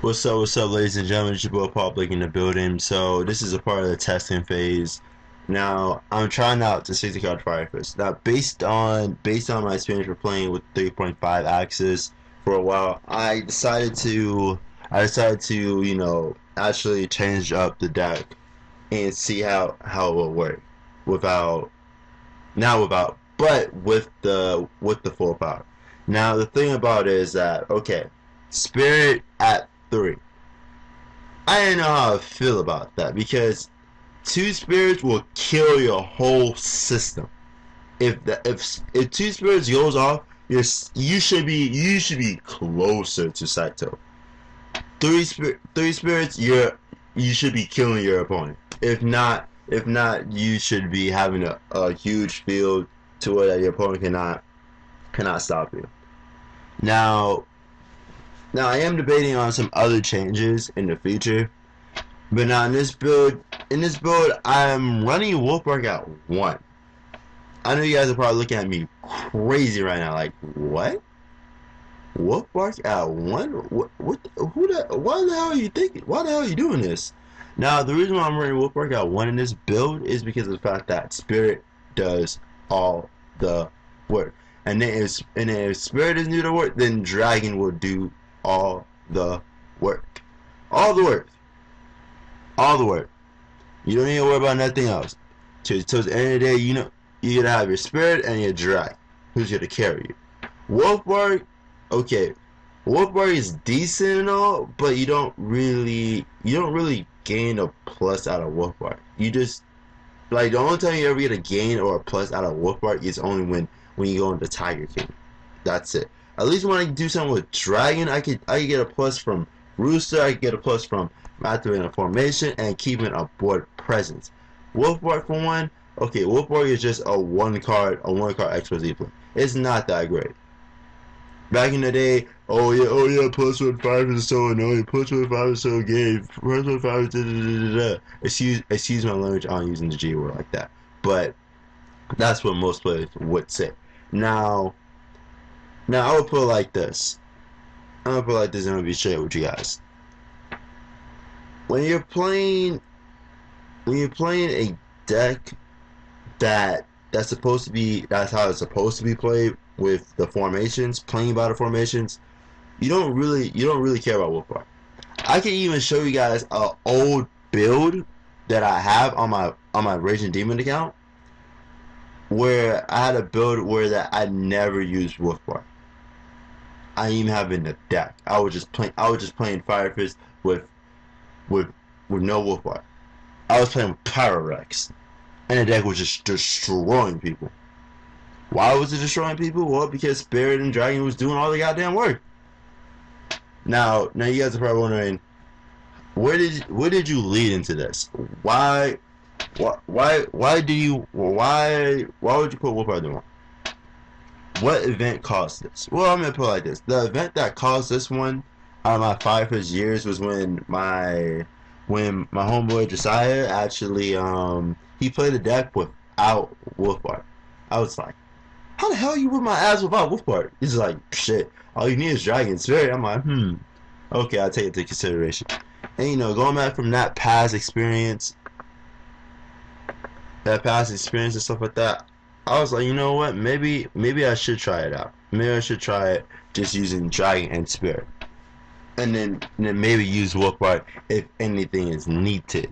What's up, ladies and gentlemen? It's your boy Public in the building. So this is a part of the testing phase. Now I'm trying out the 60 card fire fist. Now based on my experience for playing with 3.5 axis for a while, I decided to actually change up the deck and see how it will work without not without but with the full power. Now the thing about it is that okay, spirit at 3. I didn't know how I feel about that because two spirits will kill your whole system. If two spirits goes off, you should be closer to Saito. Three spirits, you should be killing your opponent. If not, you should be having a huge field to where your opponent cannot stop you. Now Now I am debating on some other changes in the future, but now in this build, I'm running Wolfbark at 1. I know you guys are probably looking at me crazy right now, like what? Wolfbark at 1? Why the hell are you thinking? Why the hell are you doing this? Now the reason why I'm running Wolfbark at 1 in this build is because of the fact that Spirit does all the work. And if Spirit doesn't do the work, then Dragon will do all the work. All the work. All the work. You don't need to worry about nothing else. Till the end of the day, you gotta have your Spirit and your Dragon. Who's gonna carry you? Wolfbark, okay. Wolfbark is decent and all, but you don't really gain a plus out of Wolfbark. You just like the only time you ever get a gain or a plus out of Wolfbark is only when you go into Tiger King. That's it. At least when I do something with Dragon, I could get a plus from Rooster. I could get a plus from activating a formation and keeping a board presence. Wolfbark for 1, okay. Wolfbark is just a one card XYZ play. It's not that great. Back in the day, oh yeah, plus 1/5 is so annoying. Plus 1/5 is so gay. Plus 1/5 is da da da da. Excuse my language on using the G word like that, but that's what most players would say. Now I would put it like this. I'm gonna put it like this, and I'm gonna be straight with you guys. When you're playing a deck that's how it's supposed to be played with the formations, playing by the formations, you don't really care about Wolfbark. I can even show you guys an old build that I have on my Raging Demon account, where I had a build where that I never used Wolfbark. I didn't even have it in the deck. I was just playing Fire Fist with no Wolfbark. I was playing with Pyrex, and the deck was just destroying people. Why was it destroying people? Well, because Spirit and Dragon was doing all the goddamn work. Now you guys are probably wondering, where did you lead into this? Why would you put Wolfbark in 1? What event caused this? Well, I'm gonna put it like this: the event that caused this one out of my Fire Fist years was when my homeboy Josiah actually he played a deck without Wolfbark. I was like, how the hell you whip my ass without Wolfbark? He's like, shit, all you need is Dragon Spirit. I'm like, okay, I'll take it into consideration. And going back from that past experience and stuff like that, I was like, you know what? Maybe I should try it out. Maybe I should try it just using Dragon and Spirit, and then maybe use Wolfbark if anything is needed.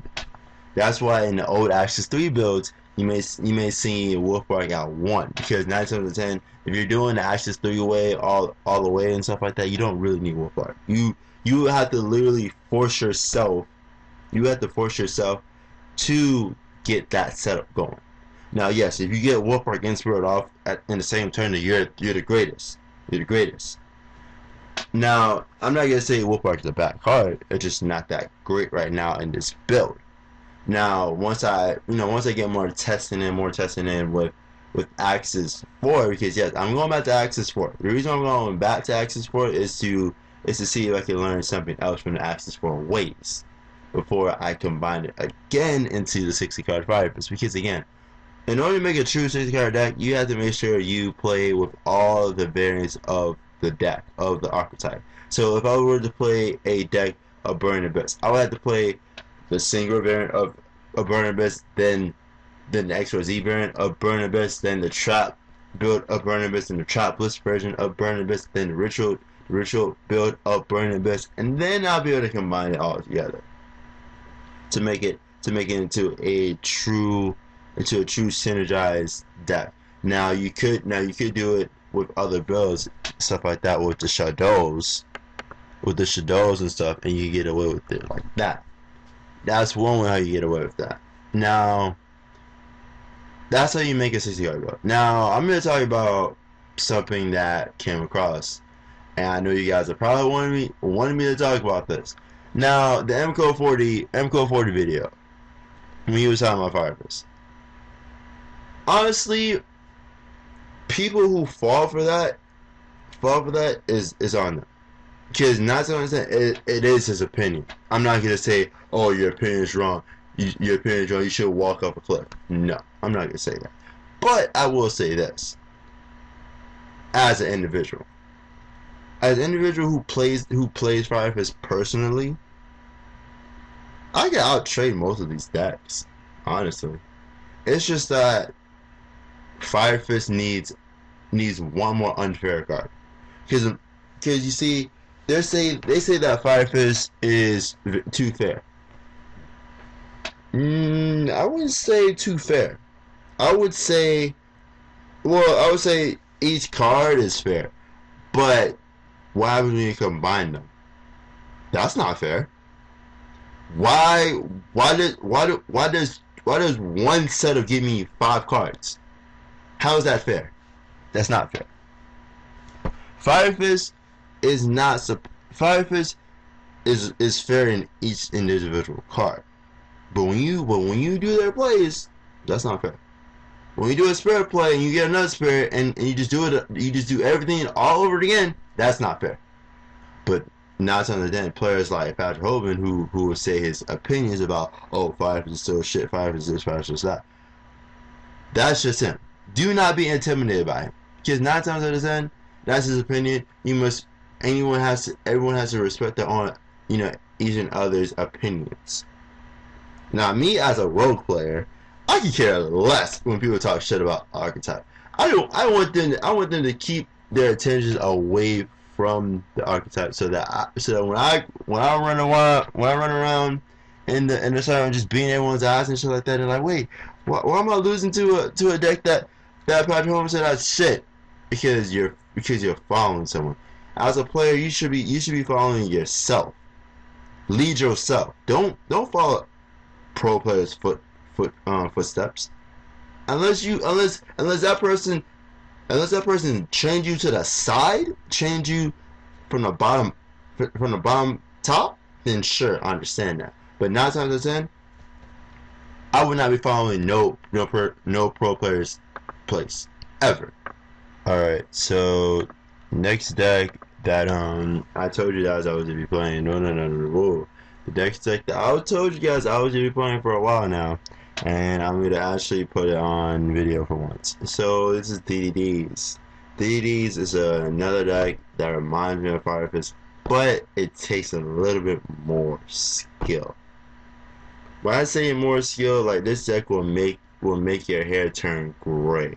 That's why in the old Axis 3 builds, you may see Wolfbark at 1, because 9 times out of 10, if you're doing the Axis 3 way all the way and stuff like that, you don't really need Wolfbark. You have to literally force yourself. You have to force yourself to get that setup going. Now, yes, if you get Wolfbark and Spirit off in the same turn, you're the greatest. You're the greatest. Now, I'm not gonna say Wolfbark is a bad card. It's just not that great right now in this build. Now, once I get more testing in with Axis 4, because yes, I'm going back to Axis 4. The reason I'm going back to Axis 4 is to see if I can learn something else from the Axis 4 ways before I combine it again into the 60 card Fire Fist. Because again, in order to make a true 60 card deck, you have to make sure you play with all the variants of the deck of the archetype. So if I were to play a deck of Burning Abyss, I would have to play the single variant of Burning Abyss, then the XYZ variant of Burning Abyss, then the trap build of Burning Abyss, then the trap list version of Burning Abyss, then the ritual build of Burning Abyss, and then I'll be able to combine it all together to make it into a true synergized deck. Now you could do it with other builds, stuff like that, with the shadows and stuff, and you get away with it like that. That's one way how you get away with that. Now, that's how you make a 60-card build. Now, I'm going to talk about something that came across, and I know you guys are probably wanting me to talk about this. Now, the MCO40 video, when he was talking about Fire Fist. Honestly, people who fall for that is on them. Because not to understand, it is his opinion. I'm not gonna say, oh, your opinion is wrong. Your opinion is wrong. You should walk off a cliff. No, I'm not gonna say that. But I will say this: as an individual who plays Fire Fist personally, I can out-trade most of these decks. Honestly, it's just that Fire Fist needs one more unfair card. Because you see, they say that Fire Fist is too fair. I wouldn't say too fair. I would say each card is fair, but what happens when you combine them? That's not fair. Why does one set of give me 5 cards? How is that fair? That's not fair. Fire Fist is fair in each individual card, but when you do their plays, that's not fair. When you do a spirit play and you get another spirit and you just do everything all over again, that's not fair. But not to understand players like Patrick Hoban who will say his opinions about, oh, Fire Fist is still shit, Fire Fist is this, Fire Fist is that. That's just him. Do not be intimidated by him, because 9 times out of 10, that's his opinion. Everyone has to respect their own, each and other's opinions. Now, me as a rogue player, I can care less when people talk shit about archetype. I want them to keep their attention away from the archetype, so that when I run around in the server just beating everyone's ass and shit like that, they're like, wait, why am I losing to a deck that Patrick Holmes said that's shit? Because you're following someone. As a player, you should be following yourself. Lead yourself. Don't follow pro players' footsteps. Unless that person change you to the side, change you from the bottom top, then sure, I understand that. But 9 times out of 10, I would not be following no pro player's place ever. All right, so next deck that I told you guys I was gonna be playing. No. Whoa. The next deck that I told you guys I was gonna be playing for a while now, and I'm gonna actually put it on video for once. So this is DDDs. DDDs is another deck that reminds me of Fire Fist, but it takes a little bit more skill. When I say more skill, like this deck will make your hair turn gray.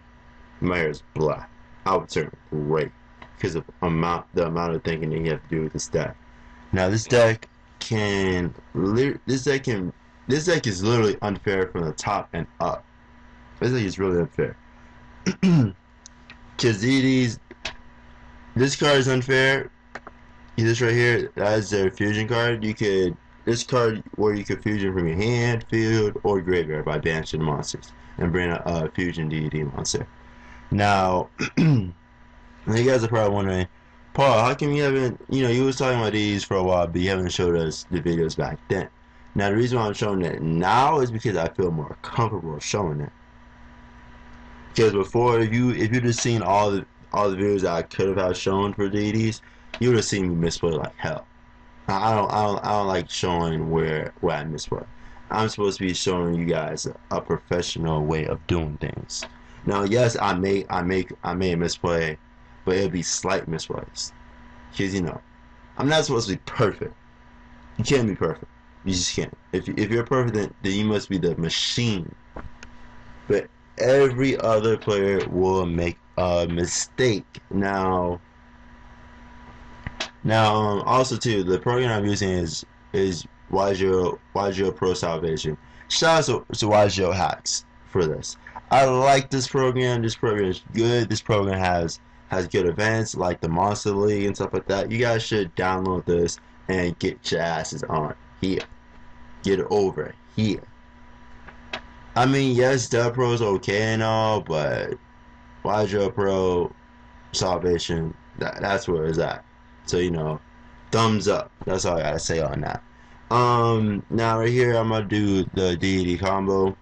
My hair is black. I would turn gray because of the amount of thinking that you have to do with this deck. Now this deck is literally unfair from the top and up. This deck is really unfair. Because this card is unfair. This right here, that is their fusion card. This card where you can fusion from your hand, field, or graveyard by banishing monsters and bring a fusion DDD monster. Now, you guys are probably wondering, Paul, how come you haven't, you was talking about these for a while, but you haven't showed us the videos back then. Now, the reason why I'm showing it now is because I feel more comfortable showing it. Because before, if you'd have seen all the videos that I could have shown for DDs, you would have seen me misplay like hell. I don't like showing where I misplay. I'm supposed to be showing you guys a professional way of doing things. Now, yes, I may misplay but it'll be slight miswrites. Because, you know, I'm not supposed to be perfect. You can't be perfect. You just can't. If you're perfect, then you must be the machine. But every other player will make a mistake. Now, also too, the program I'm using is YGO Pro Salvation. Shout out to YGO Hacks for this. I like this program. This program is good. This program has good events like the Monster League and stuff like that. You guys should download this and get your asses on here. Get it over here. I mean, yes, Devpro is okay and all, but YGO Pro Salvation, that's where it's at. So, you know, thumbs up. That's all I gotta say on that. Now right here, I'm gonna do the DDD combo.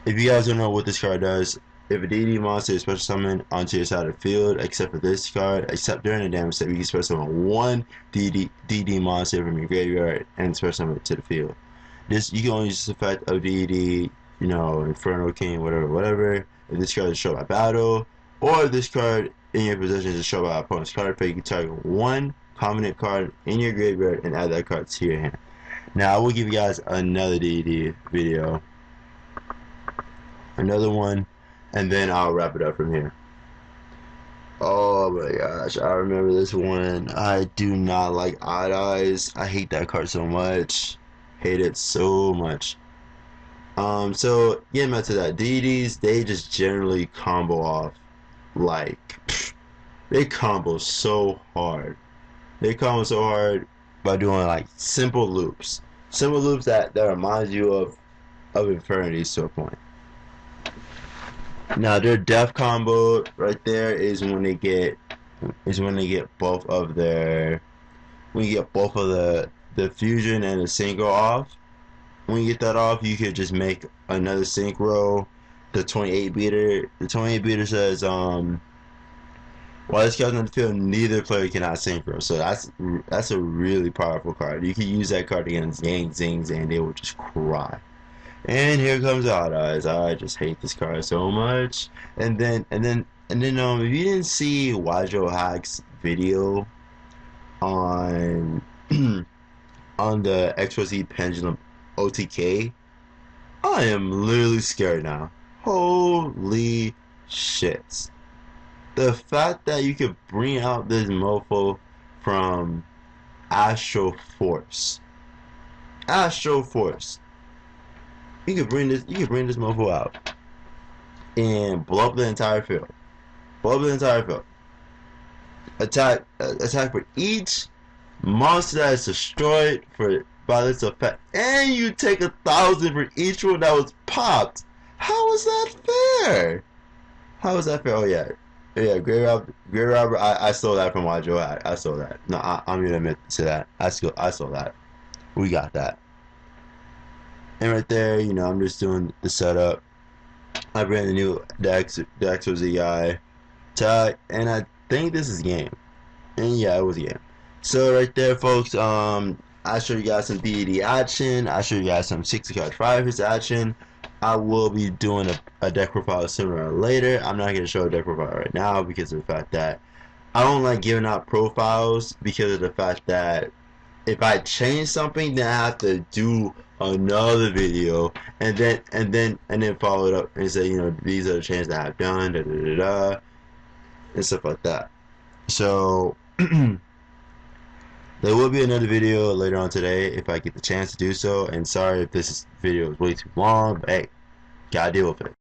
If you guys don't know what this card does, if a DDD monster is special summoned onto your side of the field, except for this card, except during the damage step, you can special summon one DDD monster from your graveyard and special summon it to the field. You can only use this effect of DDD, you know, Inferno King, whatever. If this card is shown by battle, or if this card in your possession is shown by opponent's card phase, you can target one prominent card in your graveyard and add that card to your hand. Now I will give you guys another DDD video, another one, and then I'll wrap it up from here. Oh my gosh, I remember this one. I do not like Odd Eyes. I hate that card so much. Hate it so much. So getting back to that, DDDs, they just generally combo off like they combo so hard. They combo so hard by doing like simple loops that remind you of infinities to a point. Now their death combo right there is when they get both of their the fusion and the synchro off. When you get that off, you could just make another synchro. The 28 beater. The 28 beater says while this card's on the field, neither player cannot synchro. So that's a really powerful card. You can use that card against Yang Zings and they will just cry. And here comes Odd Eyes. I just hate this card so much. And then if you didn't see YGO Hack's video on on the XYZ Pendulum OTK, I am literally scared now. Holy shit. The fact that you could bring out this mofo from Astral Force. You could bring this mofo out and blow up the entire field. Attack for each monster that is destroyed by this effect, and you take 1,000 for each one that was popped. How is that fair? Oh yeah, Grey Robber. I stole that from YGO. I stole that. No, I'm gonna admit to that. I stole that. We got that. And right there, you know, I'm just doing the setup. I ran the new XOZ guy tag, and I think this is game. And yeah, it was a game. So right there, folks, I showed you guys some DDD action. I showed you guys some 60 card Fires action. I will be doing a deck profile sooner or later. I'm not going to show a deck profile right now because of the fact that I don't like giving out profiles, because of the fact that if I change something, then I have to do another video and then follow it up and say, you know, these are the changes that I've done, and stuff like that. So there will be another video later on today if I get the chance to do so. And sorry if this video is way too long, but hey, gotta deal with it.